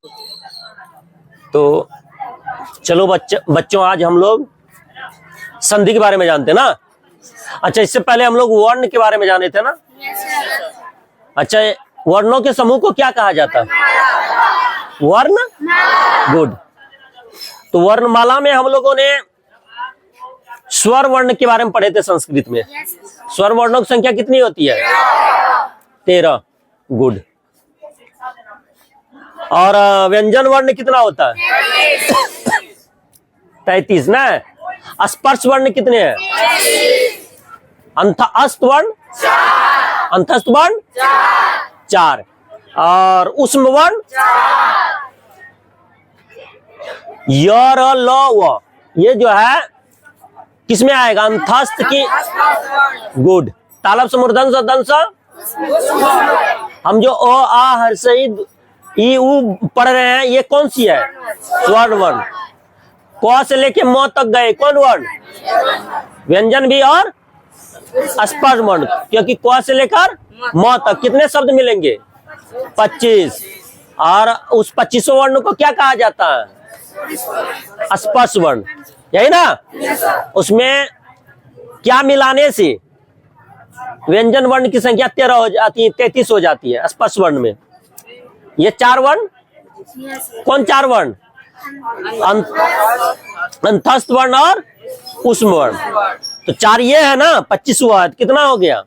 तो चलो बच्चों आज हम लोग संधि के बारे में जानते हैं ना। अच्छा, इससे पहले हम लोग वर्ण के बारे में जाने थे ना। अच्छा, वर्णों के समूह को क्या कहा जाता है? वर्ण। गुड। तो वर्णमाला में हम लोगों ने स्वर वर्ण के बारे में पढ़े थे संस्कृत में। स्वर वर्णों की संख्या कितनी होती है? 13। गुड। और व्यंजन वर्ण कितना होता है? 33 ना। स्पर्श वर्ण कितने हैं? अंतस्थ वर्ण? अंतस्थ वर्ण 4। और उष्म वर्ण य र ल व, ये जो है किसमें आएगा? अंतस्थ की। गुड। तालव्य से मूर्धन्य से दंश, हम जो अ आ हर्ष ई उ पढ़ रहे हैं, ये कौन सी है? स्वर्ण वर्ण। क से लेके म तक गए कौन वर्ण? व्यंजन भी और स्पर्श वर्ण, क्योंकि क से लेकर म तक कितने शब्द मिलेंगे? 25। और उस 25 वर्ण को क्या कहा जाता है? स्पर्श वर्ण, यही ना। उसमें क्या मिलाने से व्यंजन वर्ण की संख्या 13 हो जाती है, 33 हो जाती है स्पर्श वर्ण में? ये 4 वर्ण। कौन 4 वर्ण? अंतस्थ वर्ण और उष्म वर्ण। तो 4 ये है ना, 25 हुआ, कितना हो गया?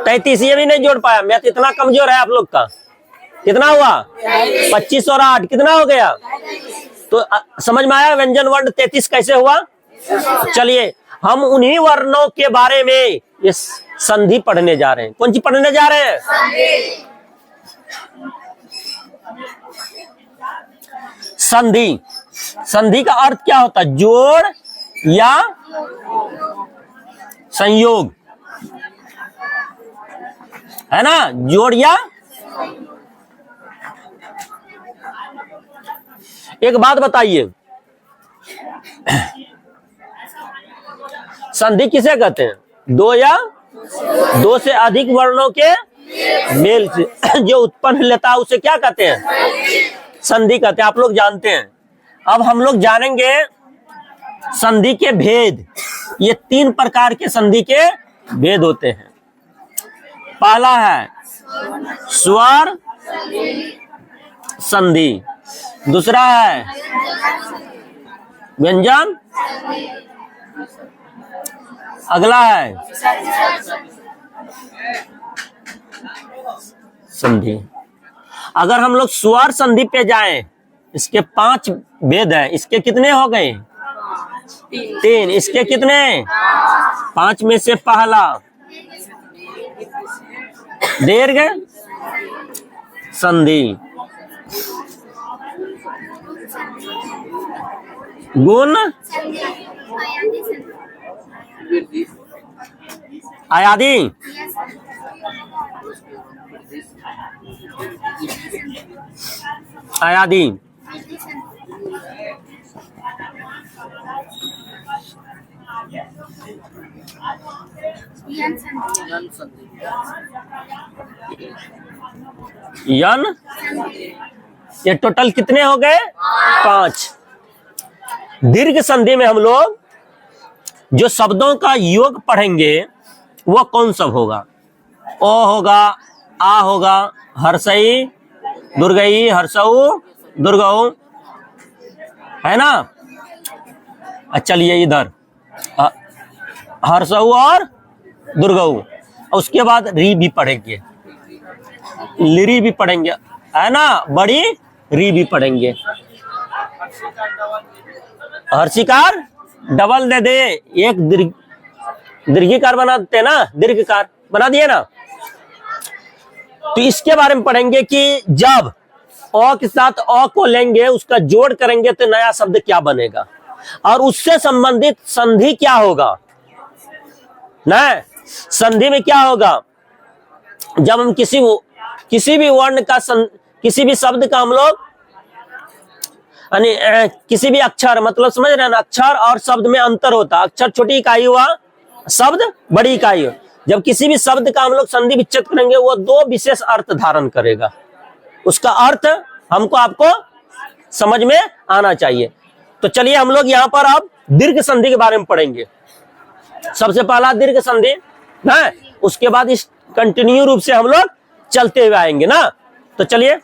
33। ये भी नहीं जोड़ पाया, मैथ इतना कमजोर है आप लोग का। कितना हुआ? 25 और 8 कितना हो गया? तो समझ में आया व्यंजन वर्ण 33 कैसे हुआ? चलिए हम उन्हीं वर्णों के बारे में ये संधि पढ़ने जा रहे हैं। कौन सी पढ़ने जा रहे हैं? संधि। संधि का अर्थ क्या होता है? जोड़ या संयोग, है ना। जोड़ या। एक बात बताइए, संधि किसे कहते हैं? 2 या 2 से अधिक वर्णों के मेल से जो उत्पन्न लेता है उसे क्या कहते हैं? संधि कहते हैं। आप लोग जानते हैं। अब हम लोग जानेंगे संधि के भेद। ये 3 प्रकार के संधि के भेद होते हैं। पहला है स्वर संधि, दूसरा है व्यंजन, अगला है संधि। अगर हम लोग स्वर संधि पे जाएं, इसके 5 भेद हैं। इसके कितने हो गए? 3। इसके कितने? 5 में से पहला दीर्घ संधि, गुण आयादी, आयादी, यन। ये टोटल कितने हो गए? 5। दीर्घ संधि में हम लोग जो शब्दों का योग पढ़ेंगे वो कौन सब होगा? ओ होगा, आ होगा, हर्षई, दुर्गई, हर्षऊ, दुर्गऊ, है ना। चलिए इधर हर्षऊ और दुर्गऊ। उसके बाद री भी पढ़ेंगे, लिरी भी पढ़ेंगे, है ना। बड़ी री भी पढ़ेंगे। हर्षिकार डबल दे दे, एक दीर्घिकार बना देते ना, दीर्घकार बना दिए ना। तो इसके बारे में पढ़ेंगे कि जब अ के साथ अ को लेंगे, उसका जोड़ करेंगे तो नया शब्द क्या बनेगा, और उससे संबंधित संधि क्या होगा ना। संधि में क्या होगा? जब हम किसी भी वर्ण का किसी भी शब्द का हम लोग किसी भी अक्षर, मतलब समझ रहे हैं ना, अक्षर और शब्द में अंतर होता है। अक्षर छोटी इकाई हुआ, शब्द बड़ी इकाई हो। जब किसी भी शब्द का हम लोग संधि विच्छेद करेंगे वो 2 विशेष अर्थ धारण करेगा। उसका अर्थ हमको आपको समझ में आना चाहिए। तो चलिए हम लोग यहाँ पर अब दीर्घ संधि के बारे में पढ़ेंगे। सबसे पहला दीर्घ संधि ना, उसके बाद इस कंटिन्यू रूप से हम लोग चलते हुए आएंगे ना। तो चलिए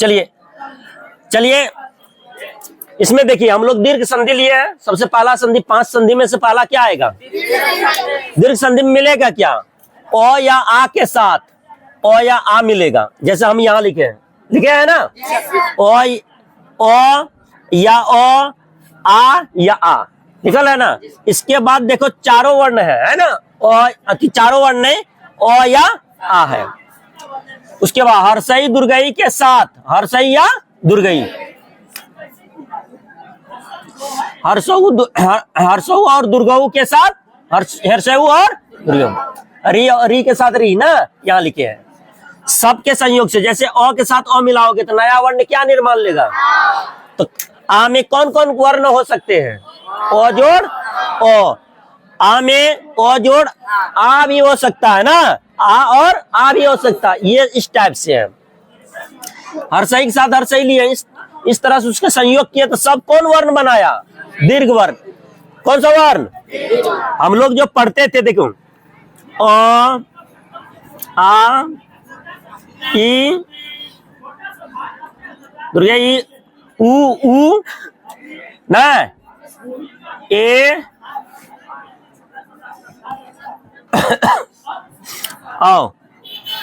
चलिए चलिए इसमें देखिए हम लोग दीर्घ संधि लिए हैं। सबसे पहला संधि, 5 संधि में से पहला क्या आएगा? दीर्घ संधि में मिलेगा क्या? ओ या आ के साथ ओ या आ मिलेगा, जैसे हम यहाँ लिखे हैं ना, ओ या ओ, आ या आ, निकल है ना। इसके बाद देखो चारों वर्ण है ना, ओ चारों वर्ण नहीं, ओ या आ है। उसके बाद हर्षई दुर्गई के साथ, हर्षई या दुर्गई, हर्षऊ और दुर्गऊ के साथ, हर्षऊ और दुर्गऊ, री के साथ री ना यहाँ लिखे हैं। सबके संयोग से, जैसे अ के साथ अ मिलाओगे तो नया वर्ण क्या निर्माण लेगा? तो आ में कौन कौन वर्ण हो सकते हैं? ओ जोड़ ओ, आ में ओ जोड़ आ भी हो सकता है ना, आ और आ भी हो सकता है, ये इस टाइप से है। हर्षई के साथ हर्षई लिए, इस तरह से उसके संयोग किए तो सब कौन वर्ण बनाया? दीर्घ वर्ण। कौन सा वर्ण? हम लोग जो पढ़ते थे देखो, अ, आ, ई, दुर्गा ई, उ ना, ए, आओ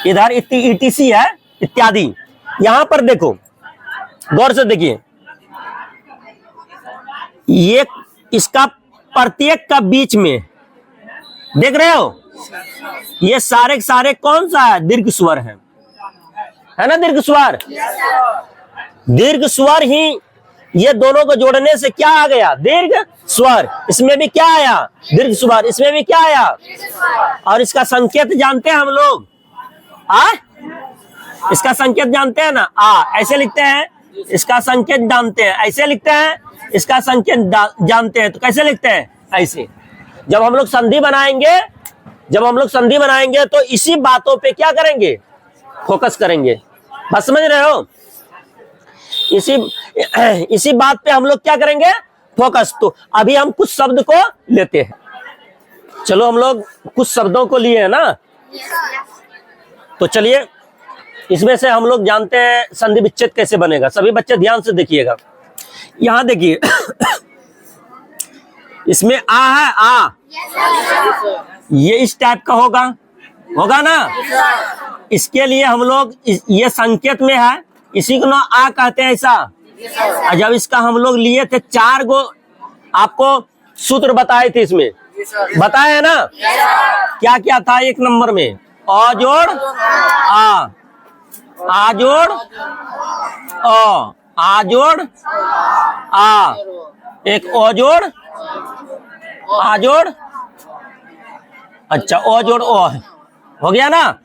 इधर इटीसी है इत्यादि। यहां पर देखो, गौर से देखिए, ये इसका प्रत्येक का बीच में देख रहे हो, ये सारे सारे कौन सा है? दीर्घ स्वर है ना, दीर्घ स्वर। दीर्घ स्वर ही, ये दोनों को जोड़ने से क्या आ गया? दीर्घ स्वर। इसमें भी क्या आया? दीर्घ स्वर। इसमें भी क्या आया? और इसका संकेत जानते हैं हम लोग, आ, इसका संकेत जानते हैं ना, आ ऐसे लिखते हैं, इसका संकेत जानते हैं, ऐसे लिखते हैं, इसका संकेत जानते हैं, तो कैसे लिखते हैं? ऐसे। जब हम लोग संधि बनाएंगे तो इसी बातों पे क्या करेंगे? फोकस करेंगे। बात समझ रहे हो? इसी बात पे हम लोग क्या करेंगे? फोकस। तो अभी हम कुछ शब्द को लेते हैं। चलो हम लोग कुछ शब्दों को लिए हैं ना, तो चलिए इसमें से हम लोग जानते हैं संधि विच्छेद कैसे बनेगा। सभी बच्चे ध्यान से देखिएगा। यहां देखिए इसमें आ है, आ, ये इस टाइप का होगा ना। इसके लिए हम लोग ये संकेत में है, इसी को ना आ कहते हैं ऐसा। जब इसका हम लोग लिए थे 4 गो आपको सूत्र बताए थे, इसमें बताए है ना, क्या क्या था? 1 नंबर में अ जोड़ आ जोड़ अ, आ जोड़ आ, एक ओ जोड़ आ जोड़, अच्छा ओ जोड़ ओ है, हो गया ना।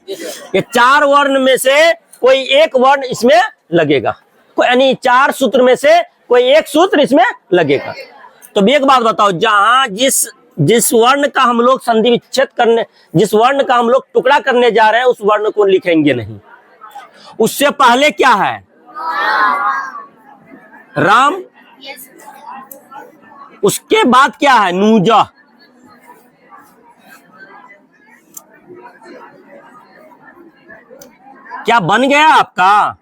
ये 4 वर्ण में से कोई एक वर्ण इसमें लगेगा, यानी 4 सूत्र में से कोई एक सूत्र इसमें लगेगा। तो एक बात बताओ, जहां जिस वर्ण का हम लोग संधि विच्छेद करने, जिस वर्ण का हम लोग टुकड़ा करने जा रहे हैं, उस वर्ण को लिखेंगे नहीं। उससे पहले क्या है? राम। उसके बाद क्या है? नूजा। क्या बन गया आपका?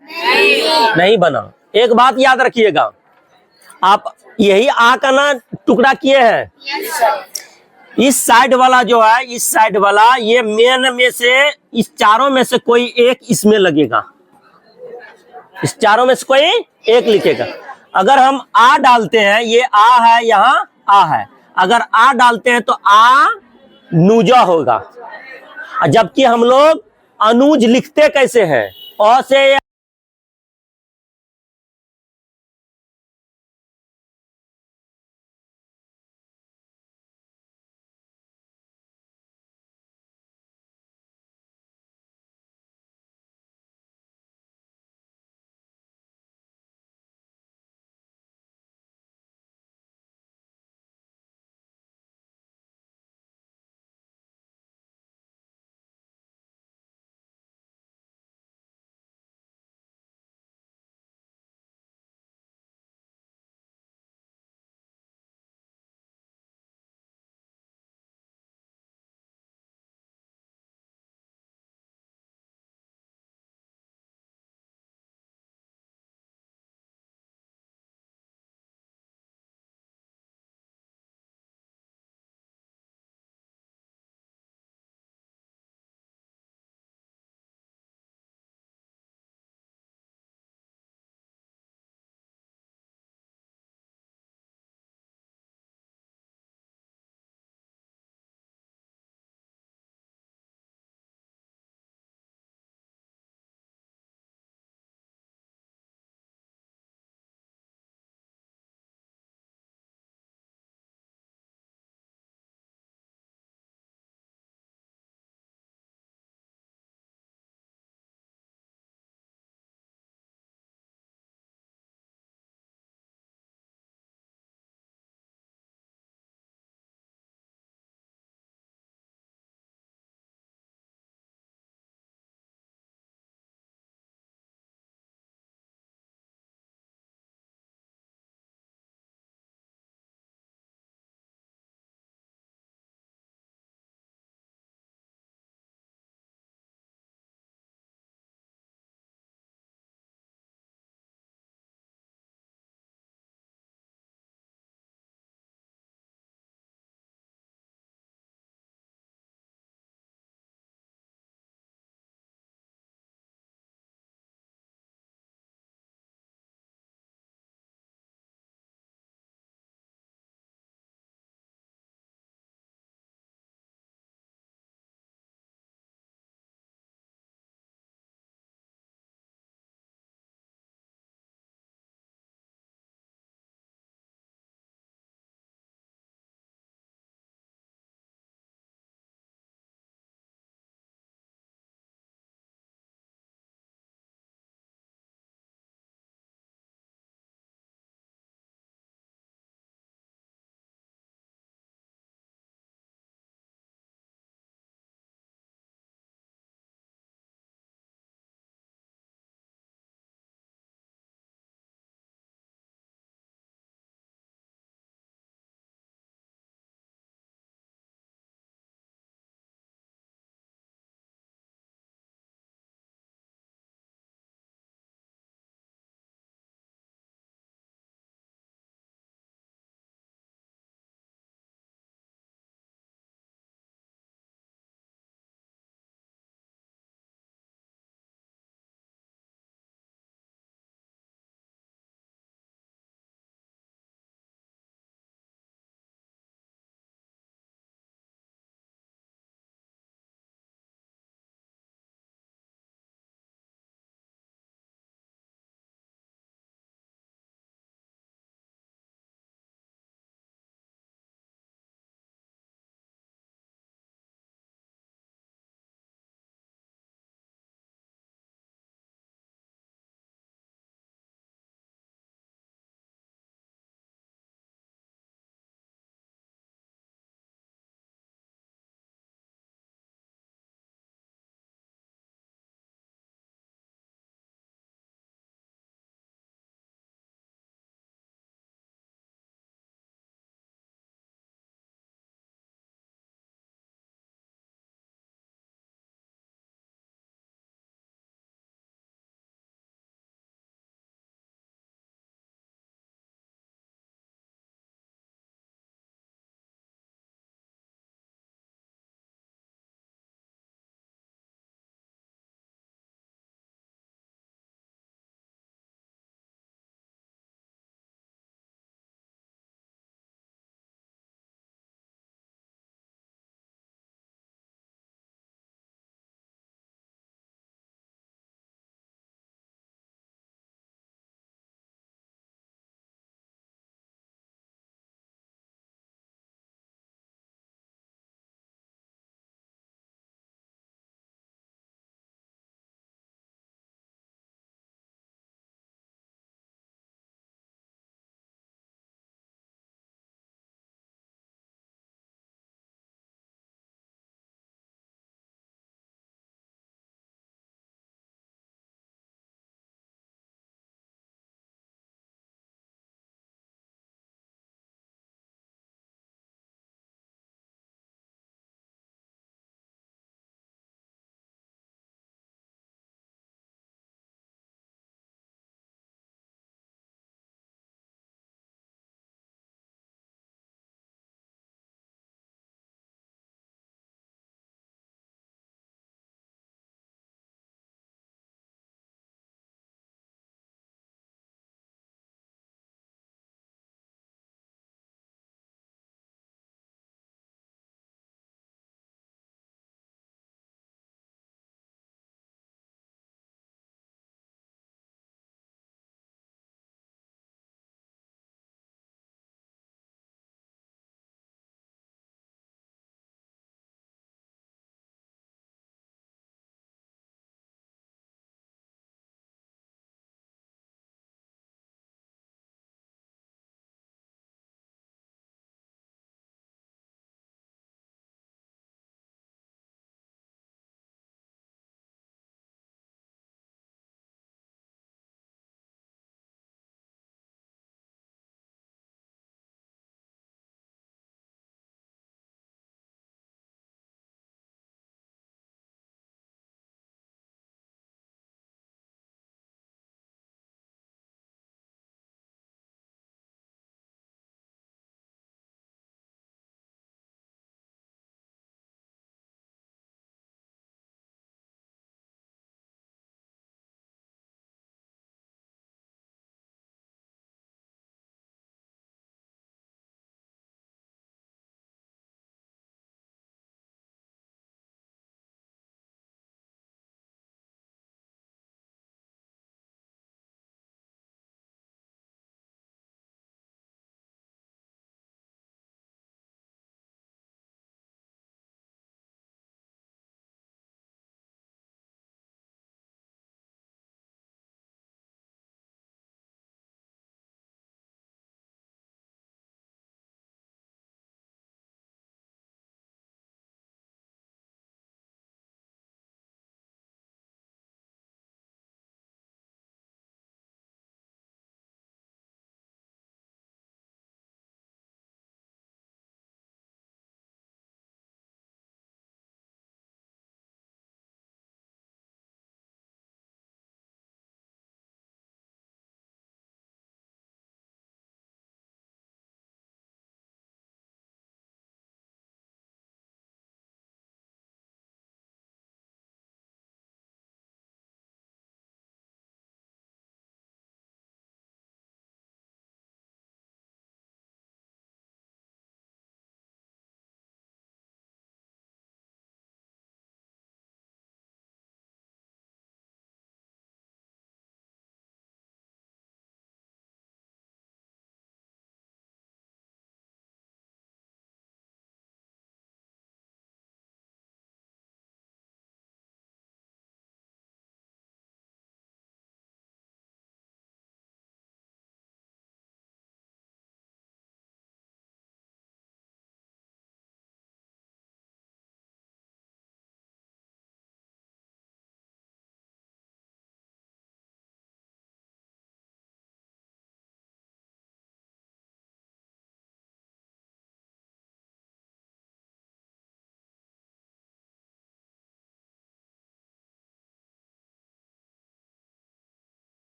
नहीं बना। एक बात याद रखिएगा, आप यही आ का ना टुकड़ा किए हैं। इस साइड वाला जो है, इस साइड वाला, ये मेन में से, इस चारों में से कोई एक इसमें लगेगा। इस चारों में से कोई एक लिखेगा। अगर हम आ डालते हैं, ये आ है, यहाँ आ है, अगर आ डालते हैं तो आ नूजा होगा। जबकि हम लोग अनुज लिखते कैसे हैं? अ से